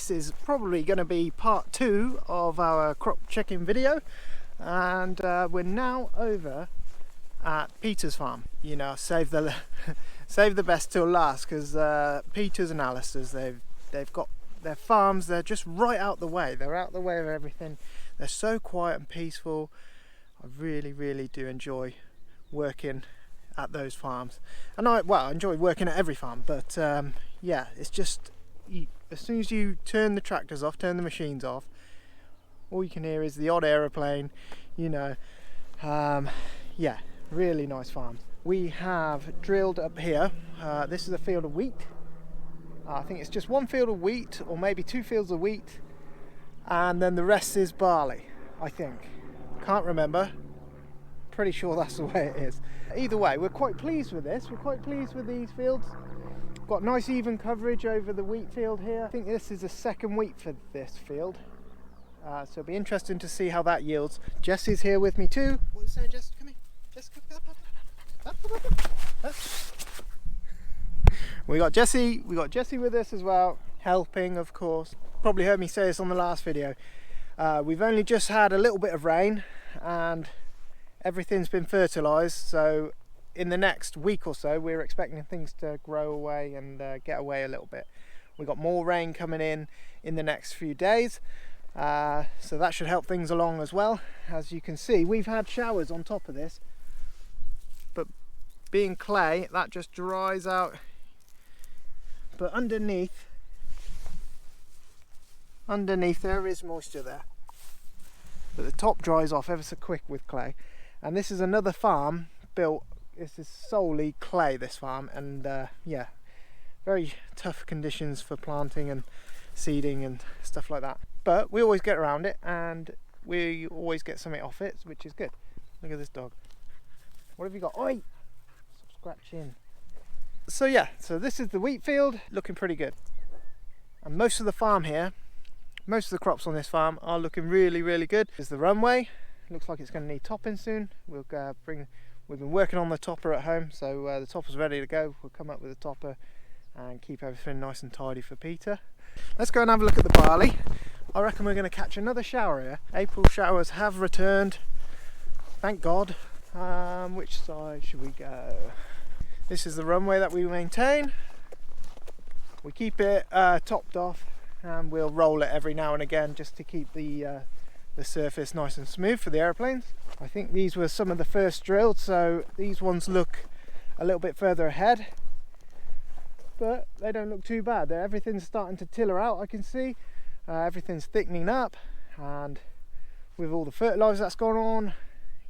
this is probably going to be part 2 of our crop checking video, and we're now over at Peter's farm. You know, save the save the best till last, because Peter's and Alistair's, they've got their farms. They're just right out the way. They're out the way of everything. They're so quiet and peaceful. I really do enjoy working at those farms, and I enjoy working at every farm, but yeah, it's just as soon as you turn the tractors off, turn the machines off, all you can hear is the odd aeroplane, you know. Yeah, really nice farms. We have drilled up here. This is a field of wheat. I think it's just one field of wheat, or maybe 2 fields of wheat, and then the rest is barley, I think. Can't remember. Pretty sure that's the way it is. Either way, we're quite pleased with this. We're quite pleased with these fields. Got nice even coverage over the wheat field here. I think this is the second wheat for this field. So it'll be interesting to see how that yields. Jesse's here with me too. What are you saying, Jess? Come here. Jess, come up. We got Jesse with us as well, helping, of course. Probably heard me say this on the last video. We've only just had a little bit of rain and everything's been fertilised, so in the next week or so we're expecting things to grow away and get away a little bit. We've got more rain coming in the next few days, so that should help things along as well. As you can see, we've had showers on top of this, but being clay, that just dries out. But underneath there is moisture there, but the top dries off ever so quick with clay. And this is another farm built, this is solely clay, this farm, and yeah, very tough conditions for planting and seeding and stuff like that. But we always get around it, and we always get something off it, which is good. Look at this dog. What have you got? Oi! Stop scratching. So yeah, so this is the wheat field, looking pretty good. And most of the farm here, most of the crops on this farm are looking really good. There's the runway. Looks like it's going to need topping soon. We've been working on the topper at home, so the topper's ready to go. We'll come up with a topper and keep everything nice and tidy for Peter. Let's go and have a look at the barley. I reckon we're going to catch another shower here. April showers have returned, thank God. Which side should we go? This is the runway that we maintain. We keep it topped off, and we'll roll it every now and again just to keep the surface nice and smooth for the aeroplanes. I think these were some of the first drilled, so these ones look a little bit further ahead, but they don't look too bad. Everything's starting to tiller out, I can see. Everything's thickening up, and with all the fertilizer that's gone on,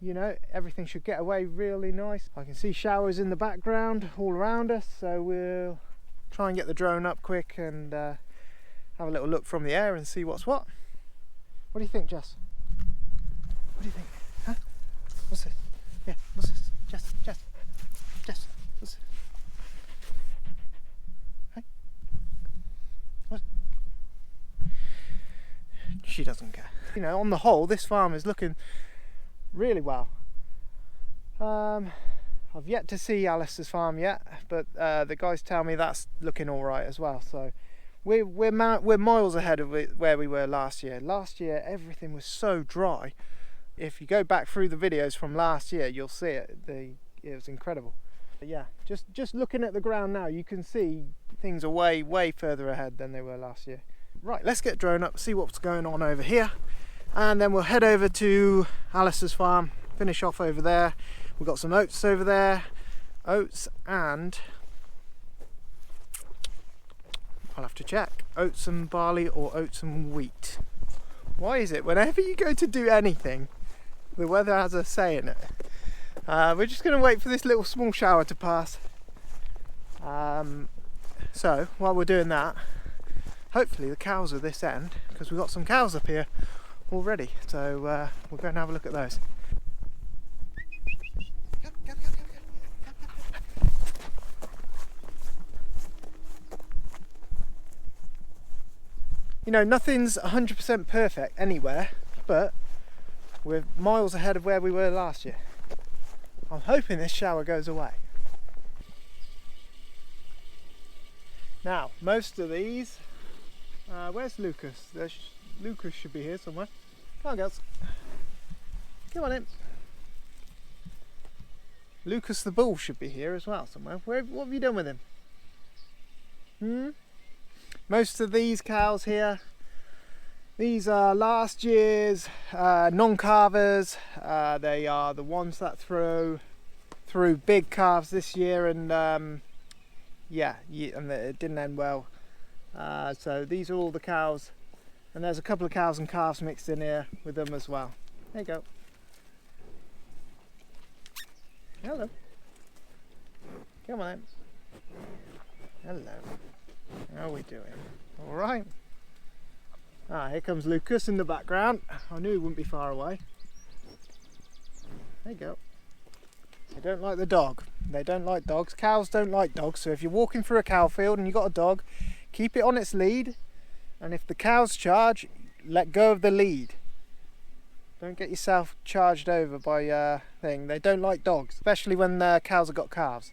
you know, everything should get away really nice. I can see showers in the background all around us, so we'll try and get the drone up quick and have a little look from the air and see what's what. What do you think, Jess? What do you think? Huh? What's this? Yeah, what's this? Jess, what's this? Hey? What? She doesn't care. You know, on the whole, this farm is looking really well. I've yet to see Alistair's farm yet, but the guys tell me that's looking all right as well. So we're miles ahead of where we were last year. Last year everything was so dry. If you go back through the videos from last year, you'll see it. It was incredible. But yeah, just looking at the ground now, you can see things are way further ahead than they were last year. Right, let's get drone up, see what's going on over here, and then we'll head over to Alistair's farm, finish off over there. We've got some oats over there, oats, and I'll have to check, oats and barley or oats and wheat. Why is it whenever you go to do anything, the weather has a say in it? We're just going to wait for this little small shower to pass. So while we're doing that, hopefully the cows are this end, because we've got some cows up here already. So we'll go and have a look at those. You know, nothing's 100% perfect anywhere, but we're miles ahead of where we were last year. I'm hoping this shower goes away. Now, most of these Where's Lucas? Lucas should be here somewhere. Come on, girls. Come on in. Lucas the bull should be here as well somewhere. What have you done with him? Most of these cows here, these are last year's non-calvers. They are the ones that threw big calves this year, and and it didn't end well. So these are all the cows, and there's a couple of cows and calves mixed in here with them as well. There you go. Hello. Come on. Hello. How are we doing? All right. Here comes Lucas in the background. I knew he wouldn't be far away. There you go. They don't like the dog. They don't like dogs. Cows don't like dogs. So if you're walking through a cow field and you've got a dog, keep it on its lead. And if the cows charge, let go of the lead. Don't get yourself charged over by thing. They don't like dogs, especially when cows have got calves.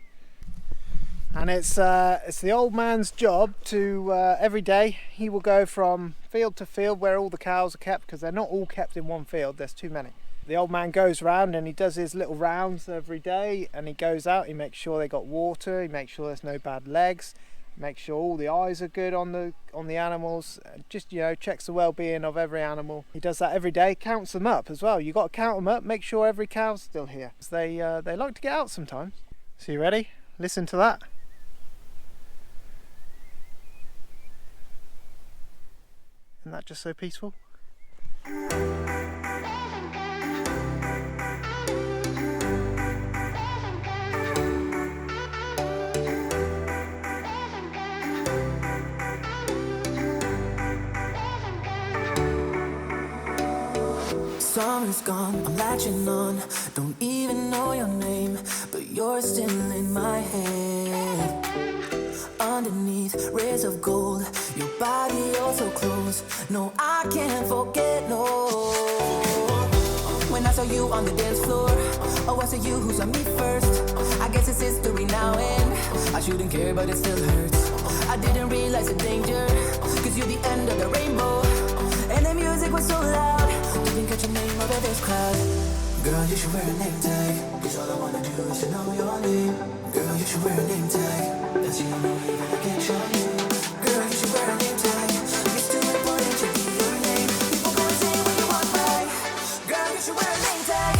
And it's the old man's job to every day he will go from field to field where all the cows are kept, because they're not all kept in one field. There's too many. The old man goes round and he does his little rounds every day, and he goes out. He makes sure they got water. He makes sure there's no bad legs. Make sure all the eyes are good on the animals. Just, checks the well-being of every animal. He does that every day. Counts them up as well. You got to count them up. Make sure every cow's still here. They like to get out sometimes. So you ready? Listen to that. Isn't that just so peaceful? Summer's gone, I'm latching on. Don't even know your name, but you're still in my head. Underneath rays of gold, your body oh so close. No, I can't forget, no. When I saw you on the dance floor, oh, I saw you who saw me first. I guess it's history now, and I shouldn't care, but it still hurts. I didn't realize the danger, cause you're the end of the rainbow. And the music was so loud, didn't catch your name over this crowd. Girl, you should wear a name tag, cause all I wanna do is to know your name. Girl, you should wear a name tag, that's the only way that I get your name. Girl, you should wear a name tag, it's too important to be your name. People gonna say what you want, right? Girl, you should wear a name tag.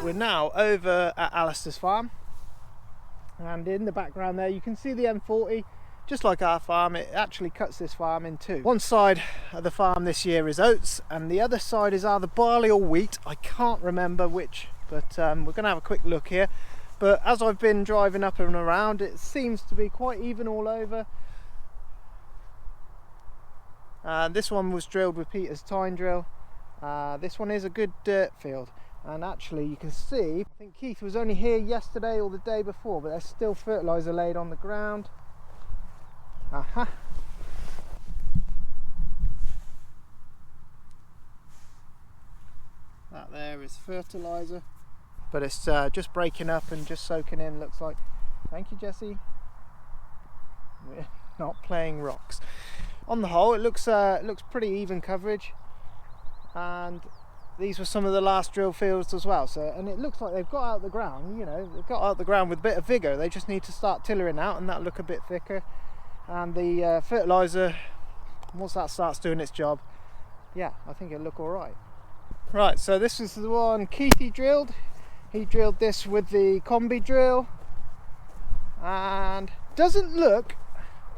We're now over at Alistair's farm, and in the background there you can see the M40. Just like our farm, it actually cuts this farm in two. One side of the farm this year is oats, and the other side is either barley or wheat. I can't remember which, but we're going to have a quick look here. But as I've been driving up and around, it seems to be quite even all over. This one was drilled with Peter's tine drill. This one is a good dirt field, and actually you can see, I think Keith was only here yesterday or the day before, but there's still fertiliser laid on the ground. Aha. That there is fertiliser, but it's just breaking up and just soaking in, looks like. Thank you, Jesse. We're not playing rocks. On the whole, it looks pretty even coverage, and these were some of the last drill fields as well. So, and it looks like they've got out the ground. They've got out the ground with a bit of vigour. They just need to start tillering out, and that'll look a bit thicker. And the fertiliser, once that starts doing its job, yeah, I think it'll look all right. Right, so this is the one Keithy drilled. He drilled this with the combi drill, and doesn't look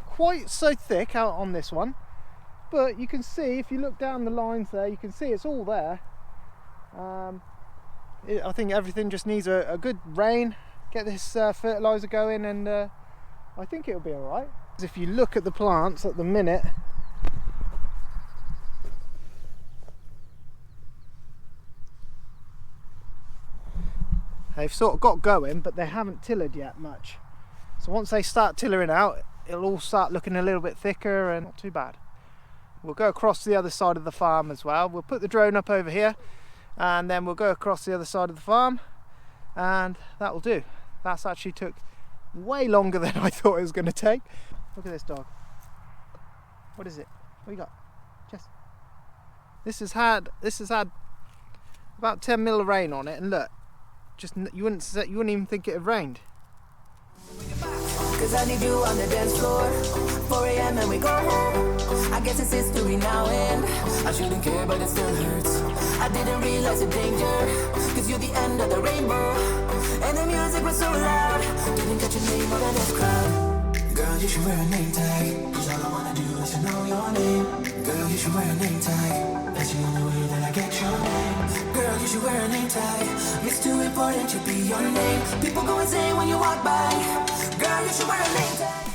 quite so thick out on this one, but you can see, if you look down the lines there, you can see it's all there. I think everything just needs a good rain, get this fertiliser going, and I think it'll be alright. If you look at the plants at the minute, They've sort of got going, but they haven't tillered yet much. So once they start tillering out, it'll all start looking a little bit thicker and not too bad. We'll go across to the other side of the farm as well. We'll put the drone up over here and then we'll go across the other side of the farm, and that will do. That's actually took way longer than I thought it was going to take. Look at this dog. What is it? What you got? Jess. This has had about 10 mil of rain on it, and look, just you wouldn't even think it had rained. Cause I need you on the dance floor. 4 a.m. and we go home. I guess it's history now, and I shouldn't care, but it still hurts. I didn't realize the danger, cause you're the end of the rainbow. And the music was so loud, didn't catch your name out of this crowd. Girl, you should wear a name tag, cause all I wanna do is to know your name. Girl, you should wear a name tag, that's the only way that I get your name. Girl, you should wear a name tag, it's too important to be your name. People go insane when you walk by. Girl, you should wear a name tag.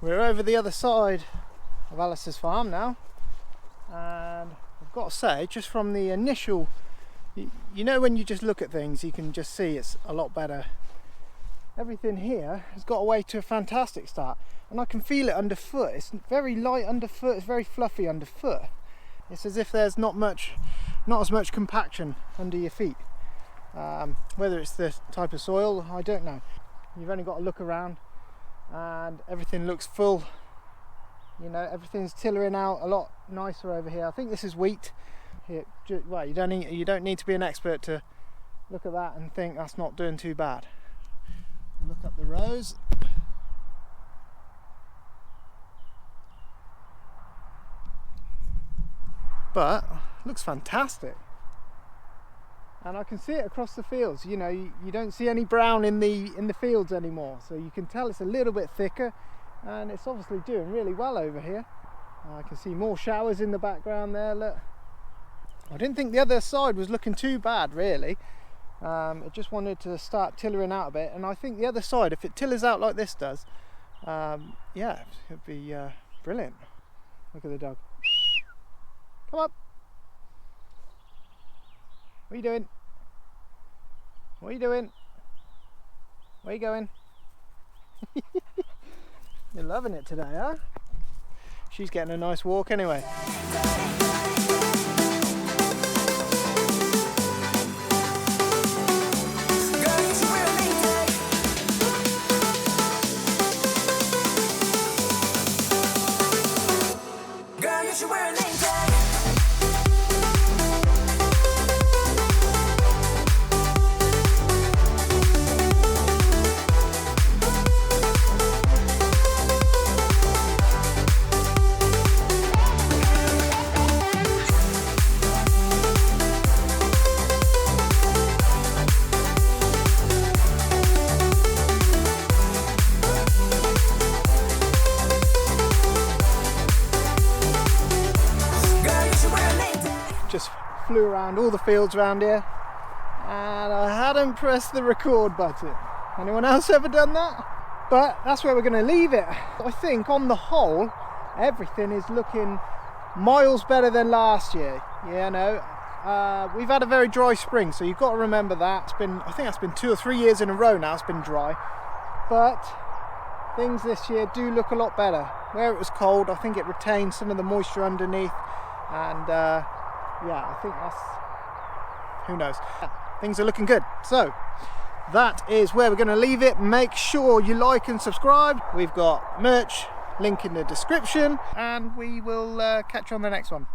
We're over the other side of Alice's farm now, and I've got to say, just from the initial, you know when you just look at things, you can just see it's a lot better. Everything here has got away to a fantastic start, and I can feel it underfoot. It's very light underfoot, it's very fluffy underfoot. It's as if there's not as much compaction under your feet. Whether it's the type of soil, I don't know. You've only got to look around and everything looks full. You know, everything's tillering out a lot nicer over here. I think this is wheat. Here, well, you don't need to be an expert to look at that and think that's not doing too bad. Look up the rows. But looks fantastic, and I can see it across the fields. You know, you don't see any brown in the fields anymore, so you can tell it's a little bit thicker, and it's obviously doing really well over here. I can see more showers in the background there. Look, I didn't think the other side was looking too bad really. It just wanted to start tillering out a bit, and I think the other side, if it tillers out like this does, yeah, it'd be brilliant. Look at the dog. Come up. What are you doing? What are you doing? Where are you going? You're loving it today, huh? She's getting a nice walk anyway. Just flew around all the fields around here, and I hadn't pressed the record button. Anyone else ever done that? But that's where we're going to leave it. I think on the whole, everything is looking miles better than last year. You know, we've had a very dry spring, so you've got to remember that. I think that's been 2 or 3 years in a row now it's been dry. But things this year do look a lot better. Where it was cold, I think it retained some of the moisture underneath, and yeah, I think that's, who knows. Things are looking good. So that is where we're going to leave it. Make sure you like and subscribe. We've got merch, link in the description, and we will catch you on the next one.